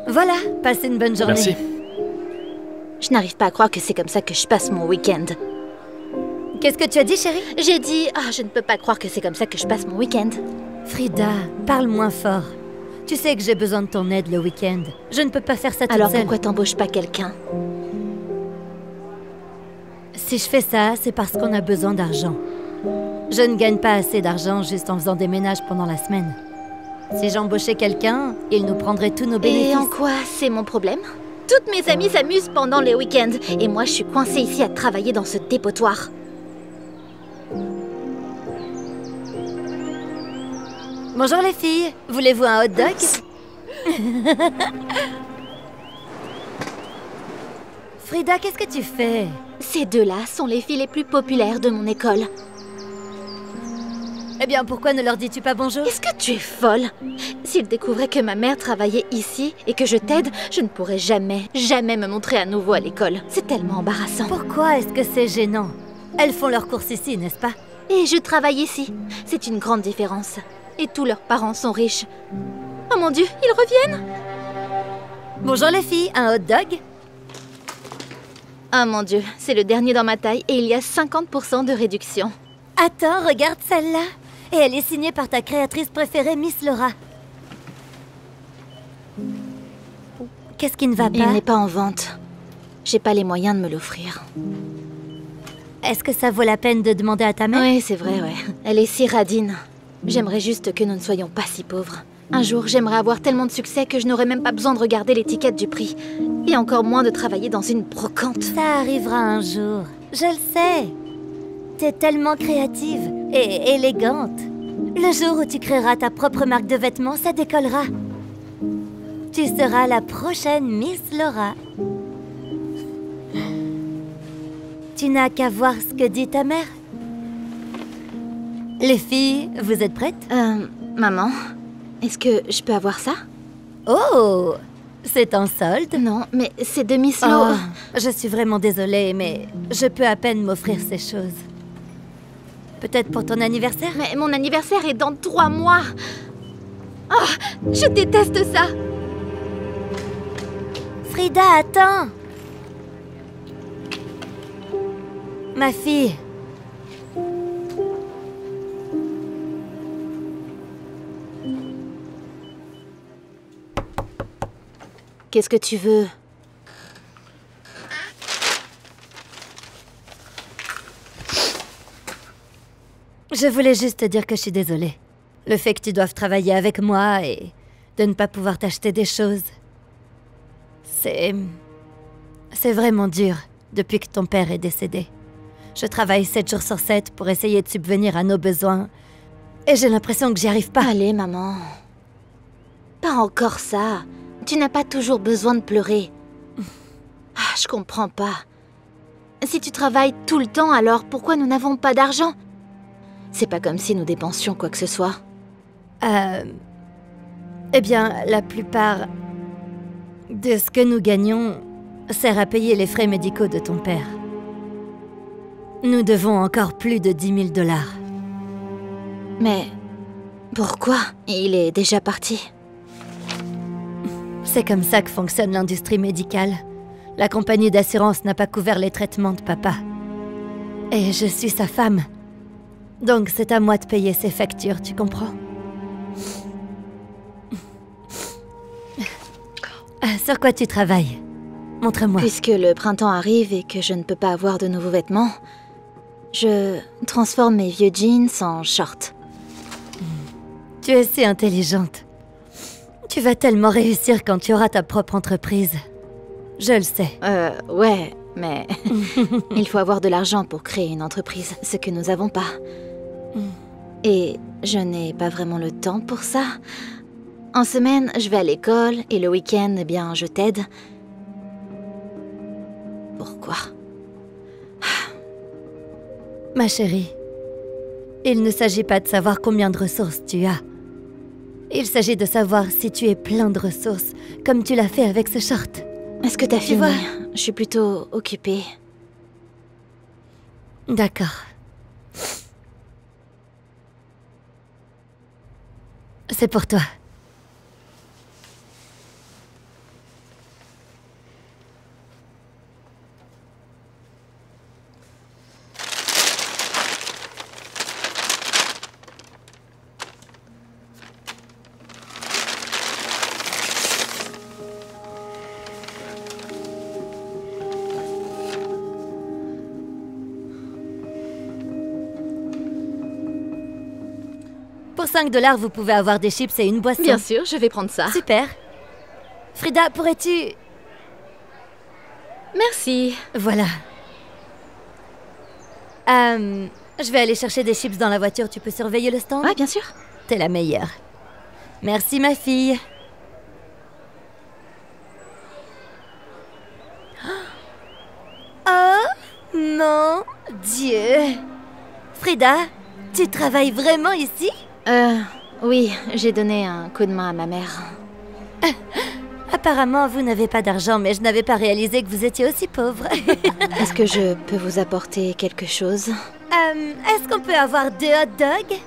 Voilà, passez une bonne journée. Merci. Je n'arrive pas à croire que c'est comme ça que je passe mon week-end. Qu'est-ce que tu as dit, chérie? J'ai dit, je ne peux pas croire que c'est comme ça que je passe mon week-end. Frida, parle moins fort. Tu sais que j'ai besoin de ton aide le week-end. Je ne peux pas faire ça toute Alors seule. pourquoi t'embauches pas quelqu'un? Si je fais ça, c'est parce qu'on a besoin d'argent. Je ne gagne pas assez d'argent juste en faisant des ménages pendant la semaine. Si j'embauchais quelqu'un, il nous prendrait tous nos bénéfices. Et en quoi c'est mon problème? Toutes mes amies s'amusent pendant les week-ends. Et moi, je suis coincée ici à travailler dans ce dépotoir. Bonjour les filles, voulez-vous un hot dog? Frida, qu'est-ce que tu fais? Ces deux-là sont les filles les plus populaires de mon école. Eh bien, pourquoi ne leur dis-tu pas bonjour? Est-ce que tu es folle? S'ils découvraient que ma mère travaillait ici et que je t'aide, je ne pourrais jamais me montrer à nouveau à l'école. C'est tellement embarrassant. Pourquoi est-ce que c'est gênant? Elles font leurs courses ici, n'est-ce pas? Et je travaille ici. C'est une grande différence. Et tous leurs parents sont riches. Oh mon Dieu, ils reviennent! Bonjour les filles, un hot dog? Oh mon Dieu, c'est le dernier dans ma taille et il y a 50% de réduction. Attends, regarde celle-là. Et elle est signée par ta créatrice préférée, Miss Laura. Qu'est-ce qui ne va pas? Il n'est pas en vente. J'ai pas les moyens de me l'offrir. Est-ce que ça vaut la peine de demander à ta mère? Oui, c'est vrai, ouais. Elle est si radine. J'aimerais juste que nous ne soyons pas si pauvres. Un jour, j'aimerais avoir tellement de succès que je n'aurais même pas besoin de regarder l'étiquette du prix. Et encore moins de travailler dans une brocante. Ça arrivera un jour. Je le sais. T'es tellement créative et élégante. Le jour où tu créeras ta propre marque de vêtements, ça décollera. Tu seras la prochaine Miss Laura. Tu n'as qu'à voir ce que dit ta mère. Les filles, vous êtes prêtes? Maman, est-ce que je peux avoir ça? Oh! C'est en solde? Non, mais c'est de Miss Lo. Oh, je suis vraiment désolée, mais je peux à peine m'offrir ces choses. Peut-être pour ton anniversaire? Mais mon anniversaire est dans 3 mois. Oh, je déteste ça. Frida, attends! Ma fille. Qu'est-ce que tu veux? Je voulais juste te dire que je suis désolée. Le fait que tu doives travailler avec moi et de ne pas pouvoir t'acheter des choses. C'est vraiment dur depuis que ton père est décédé. Je travaille 7 jours sur 7 pour essayer de subvenir à nos besoins. Et j'ai l'impression que j'y arrive pas. Allez, maman. Pas encore ça. Tu n'as pas toujours besoin de pleurer. Je comprends pas. Si tu travailles tout le temps, alors pourquoi nous n'avons pas d'argent? C'est pas comme si nous dépensions quoi que ce soit. Eh bien, la plupart de ce que nous gagnons sert à payer les frais médicaux de ton père. Nous devons encore plus de 10 000 $. Mais pourquoi? Il est déjà parti. C'est comme ça que fonctionne l'industrie médicale. La compagnie d'assurance n'a pas couvert les traitements de papa. Et je suis sa femme. Donc c'est à moi de payer ses factures, tu comprends? Sur quoi tu travailles? Montre-moi. Puisque le printemps arrive et que je ne peux pas avoir de nouveaux vêtements, je transforme mes vieux jeans en shorts. Tu es si intelligente. Tu vas tellement réussir quand tu auras ta propre entreprise. Je le sais. Ouais, mais il faut avoir de l'argent pour créer une entreprise, ce que nous n'avons pas. Et je n'ai pas vraiment le temps pour ça. En semaine, je vais à l'école et le week-end, eh bien, je t'aide. Pourquoi? Ma chérie, il ne s'agit pas de savoir combien de ressources tu as. Il s'agit de savoir si tu es plein de ressources, comme tu l'as fait avec ce short. Est-ce que t'as fini? vois? Je suis plutôt occupée. D'accord. C'est pour toi. $5, vous pouvez avoir des chips et une boisson. Bien sûr, je vais prendre ça. Super. Frida, pourrais-tu... Merci. Voilà. Je vais aller chercher des chips dans la voiture. Tu peux surveiller le stand? Ouais, bien sûr. T'es la meilleure. Merci, ma fille. Oh, mon Dieu. Frida, tu travailles vraiment ici? Oui, j'ai donné un coup de main à ma mère. Apparemment, vous n'avez pas d'argent, mais je n'avais pas réalisé que vous étiez aussi pauvre. Est-ce que je peux vous apporter quelque chose? Est-ce qu'on peut avoir 2 hot dogs?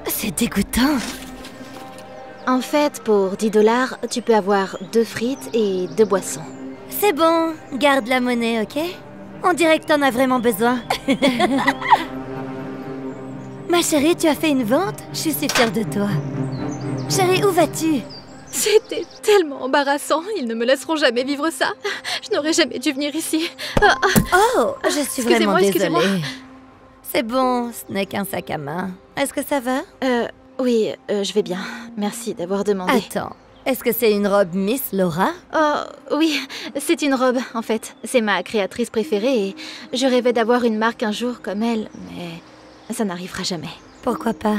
C'est dégoûtant. En fait, pour $10, tu peux avoir 2 frites et 2 boissons. C'est bon, garde la monnaie, ok? On dirait que t'en as vraiment besoin. Ma chérie, tu as fait une vente? Je suis si fière de toi. Chérie, où vas-tu? C'était tellement embarrassant. Ils ne me laisseront jamais vivre ça. Je n'aurais jamais dû venir ici. Oh, je suis vraiment désolée. Excusez-moi. C'est bon, ce n'est qu'un sac à main. Est-ce que ça va? Oui, je vais bien. Merci d'avoir demandé. Attends, est-ce que c'est une robe Miss Laura? Oh, oui, c'est une robe, en fait. C'est ma créatrice préférée et je rêvais d'avoir une marque un jour comme elle, mais ça n'arrivera jamais. Pourquoi pas?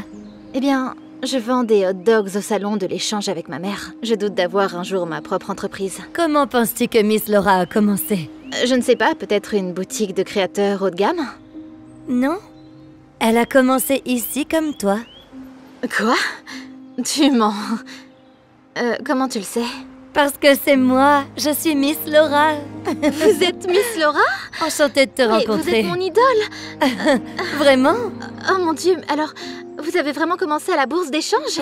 Eh bien, je vends des hot dogs au salon de l'échange avec ma mère. Je doute d'avoir un jour ma propre entreprise. Comment penses-tu que Miss Laura a commencé? Je ne sais pas, peut-être une boutique de créateurs haut de gamme? Non? Elle a commencé ici comme toi. Quoi? Tu mens. Comment tu le sais? Parce que c'est moi, je suis Miss Laura. Vous êtes Miss Laura? Enchantée de te rencontrer. Vous êtes mon idole. Vraiment? Oh mon Dieu, alors, vous avez vraiment commencé à la bourse d'échange?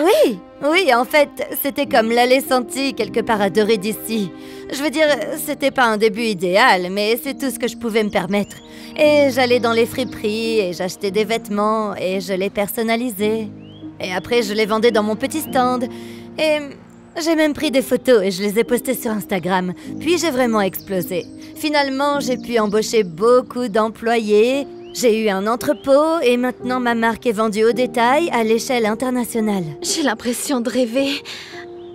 Oui, en fait, c'était comme l'allée sentie quelque part à 2 rues d'ici. Je veux dire, c'était pas un début idéal, mais c'est tout ce que je pouvais me permettre. Et j'allais dans les friperies, et j'achetais des vêtements, et je les personnalisais. Et après, je les vendais dans mon petit stand. Et j'ai même pris des photos et je les ai postées sur Instagram. Puis j'ai vraiment explosé. Finalement, j'ai pu embaucher beaucoup d'employés. J'ai eu un entrepôt et maintenant ma marque est vendue au détail à l'échelle internationale. J'ai l'impression de rêver.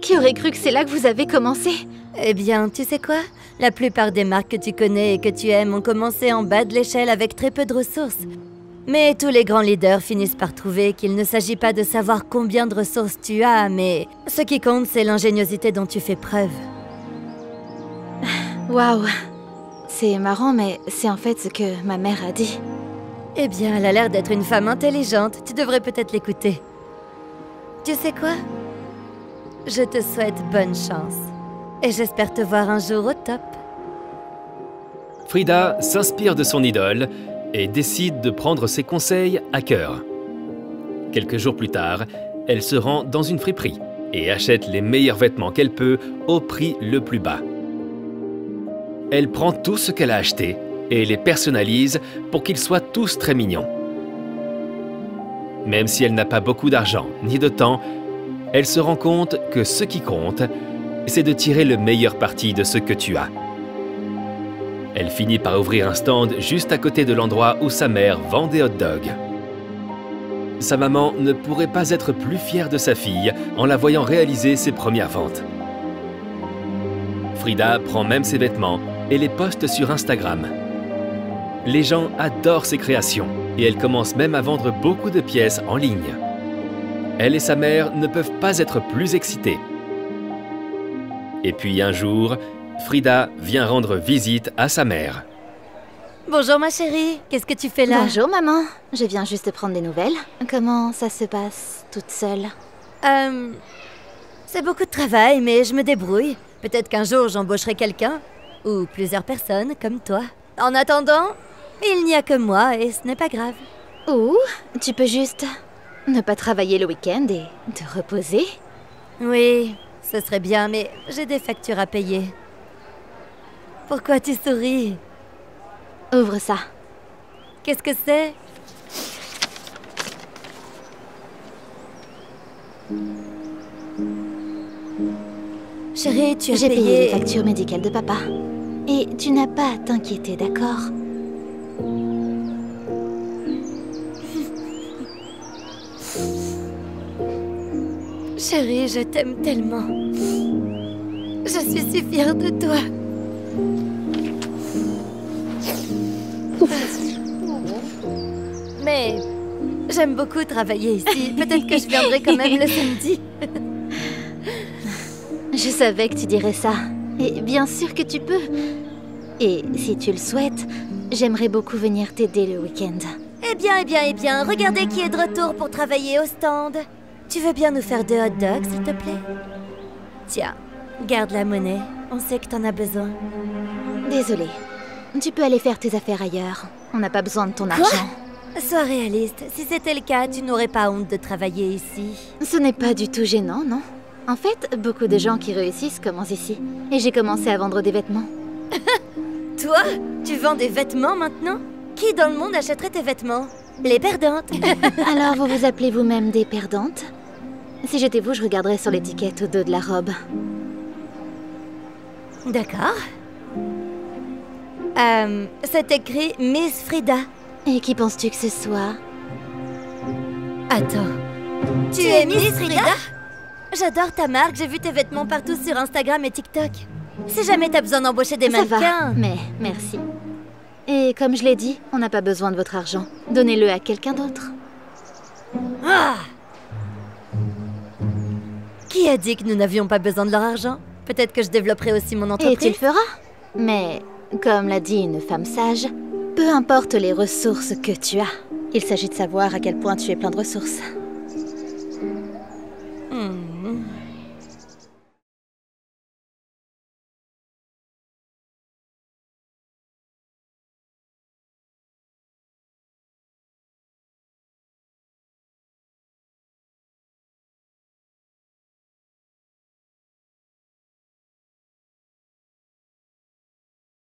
Qui aurait cru que c'est là que vous avez commencé? Eh bien, tu sais quoi? La plupart des marques que tu connais et que tu aimes ont commencé en bas de l'échelle avec très peu de ressources. Mais tous les grands leaders finissent par trouver qu'il ne s'agit pas de savoir combien de ressources tu as, mais ce qui compte, c'est l'ingéniosité dont tu fais preuve. Waouh! C'est marrant, mais c'est en fait ce que ma mère a dit. Eh bien, elle a l'air d'être une femme intelligente. Tu devrais peut-être l'écouter. Tu sais quoi? Je te souhaite bonne chance. Et j'espère te voir un jour au top. Frida s'inspire de son idole et décide de prendre ses conseils à cœur. Quelques jours plus tard, elle se rend dans une friperie et achète les meilleurs vêtements qu'elle peut au prix le plus bas. Elle prend tout ce qu'elle a acheté et les personnalise pour qu'ils soient tous très mignons. Même si elle n'a pas beaucoup d'argent ni de temps, elle se rend compte que ce qui compte, c'est de tirer le meilleur parti de ce que tu as. Elle finit par ouvrir un stand juste à côté de l'endroit où sa mère vend des hot dogs. Sa maman ne pourrait pas être plus fière de sa fille en la voyant réaliser ses premières ventes. Frida prend même ses vêtements et les poste sur Instagram. Les gens adorent ses créations et elle commence même à vendre beaucoup de pièces en ligne. Elle et sa mère ne peuvent pas être plus excitées. Et puis un jour, Frida vient rendre visite à sa mère. Bonjour ma chérie, qu'est-ce que tu fais là? Bonjour maman, je viens juste prendre des nouvelles. Comment ça se passe toute seule? C'est beaucoup de travail, mais je me débrouille. Peut-être qu'un jour j'embaucherai quelqu'un, ou plusieurs personnes comme toi. En attendant, il n'y a que moi et ce n'est pas grave. Ou tu peux juste ne pas travailler le week-end et te reposer. Oui, ce serait bien, mais j'ai des factures à payer. Pourquoi tu souris? Ouvre ça. Qu'est-ce que c'est? Chérie, tu as J'ai payé... payé les factures médicales de papa. Et tu n'as pas à t'inquiéter, d'accord? Chérie, je t'aime tellement. Je suis si fière de toi. Mais j'aime beaucoup travailler ici. Peut-être que je viendrai quand même le samedi. Je savais que tu dirais ça. Et bien sûr que tu peux. Et si tu le souhaites, j'aimerais beaucoup venir t'aider le week-end. Eh bien, regardez qui est de retour pour travailler au stand. Tu veux bien nous faire 2 hot dogs, s'il te plaît? Tiens, garde la monnaie. On sait que t'en as besoin. Désolée. Tu peux aller faire tes affaires ailleurs. On n'a pas besoin de ton argent. Sois réaliste. Si c'était le cas, tu n'aurais pas honte de travailler ici. Ce n'est pas du tout gênant, non? En fait, beaucoup de gens qui réussissent commencent ici. Et j'ai commencé à vendre des vêtements. Toi, tu vends des vêtements maintenant? Qui dans le monde achèterait tes vêtements? Les perdantes. Alors vous vous appelez vous-même des perdantes? Si j'étais vous, je regarderais sur l'étiquette au dos de la robe. D'accord. C'est écrit Miss Frida. Et qui penses-tu que ce soit? Attends. Tu es Miss Frida? J'adore ta marque, j'ai vu tes vêtements partout sur Instagram et TikTok. Si jamais t'as besoin d'embaucher des Ça va, mannequins... mais merci. Et comme je l'ai dit, on n'a pas besoin de votre argent. Donnez-le à quelqu'un d'autre. Ah! Qui a dit que nous n'avions pas besoin de leur argent? Peut-être que je développerai aussi mon Et entreprise. tu le feras. Mais, comme l'a dit une femme sage, peu importe les ressources que tu as, il s'agit de savoir à quel point tu es plein de ressources.